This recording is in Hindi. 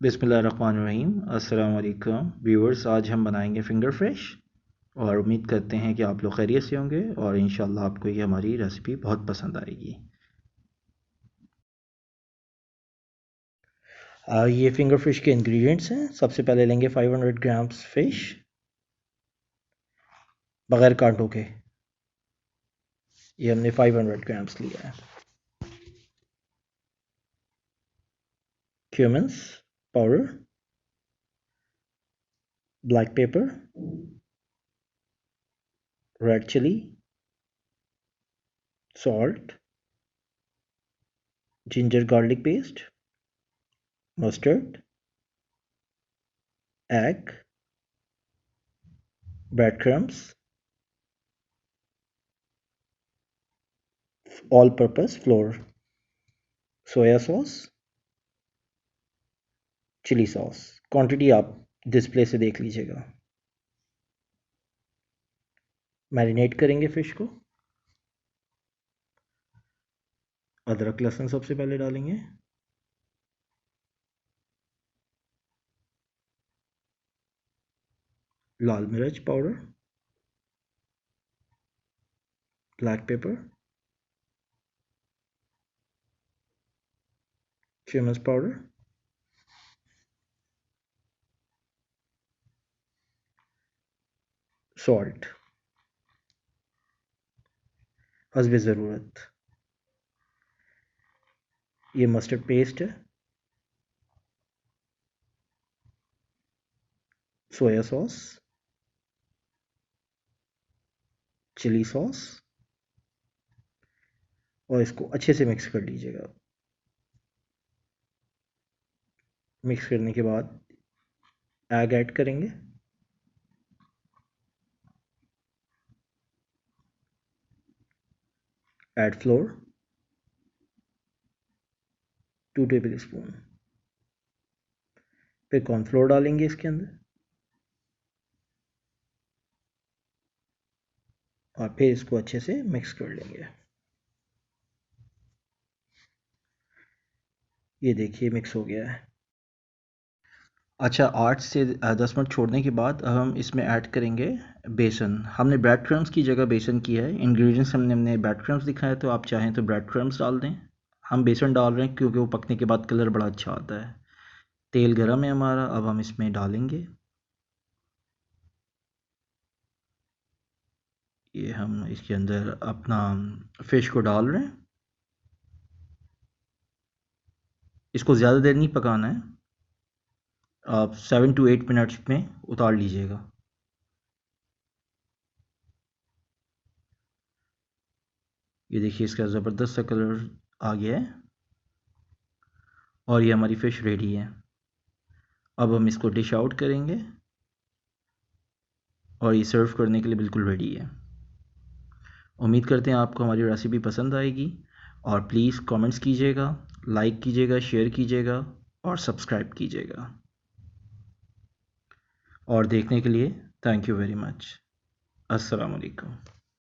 बिस्मिल्लाहिर्रहमानिर्रहीम। अस्सलाम वालेकुम व्यूअर्स, आज हम बनाएंगे फिंगर फिश और उम्मीद करते हैं कि आप लोग खैरियत से होंगे और इंशाल्लाह आपको ये हमारी रेसिपी बहुत पसंद आएगी। ये फिंगर फिश के इंग्रेडिएंट्स हैं। सबसे पहले लेंगे 500 ग्राम्स फिश बग़ैर कांटों के। ये हमने 500 ग्राम्स लिया है। Cumins powder, black pepper, red chili, salt, ginger garlic paste, mustard, egg, bread crumbs, all purpose flour, soya sauce, chili sauce. Quantity आप डिस्प्ले से देख लीजिएगा। मैरिनेट करेंगे फ़िश को। अदरक लहसुन सबसे पहले डालेंगे। लाल मिर्च powder, black pepper, cumin powder, salt हस्बे ज़रूरत। ये मस्टर्ड पेस्ट है, सोया सॉस, चिली सॉस, और इसको अच्छे से मिक्स कर लीजिएगा। मिक्स करने के बाद एग ऐड करेंगे। Add floor 2 table spoon. फिर कॉर्नफ्लोर डालेंगे इसके अंदर और फिर इसको अच्छे से मिक्स कर लेंगे। ये देखिए मिक्स हो गया है। अच्छा, 8 से 10 मिनट छोड़ने के बाद हम इसमें ऐड करेंगे बेसन। हमने ब्रेड क्रम्स की जगह बेसन किया है। इंग्रेडिएंट्स हमने ब्रेड क्रम्स दिखाया, तो आप चाहें तो ब्रेड क्रम्स डाल दें। हम बेसन डाल रहे हैं क्योंकि वो पकने के बाद कलर बड़ा अच्छा आता है। तेल गरम है हमारा, अब हम इसमें डालेंगे। ये हम इसके अंदर अपना फ़िश को डाल रहे हैं। इसको ज़्यादा देर नहीं पकाना है, आप 7 to 8 मिनट्स में उतार लीजिएगा। ये देखिए इसका ज़बरदस्त सा कलर आ गया है और ये हमारी फ़िश रेडी है। अब हम इसको डिश आउट करेंगे और ये सर्व करने के लिए बिल्कुल रेडी है। उम्मीद करते हैं आपको हमारी रेसिपी पसंद आएगी और प्लीज़ कमेंट्स कीजिएगा, लाइक कीजिएगा, शेयर कीजिएगा और सब्सक्राइब कीजिएगा। और देखने के लिए थैंक यू वेरी मच। अस्सलाम वालेकुम।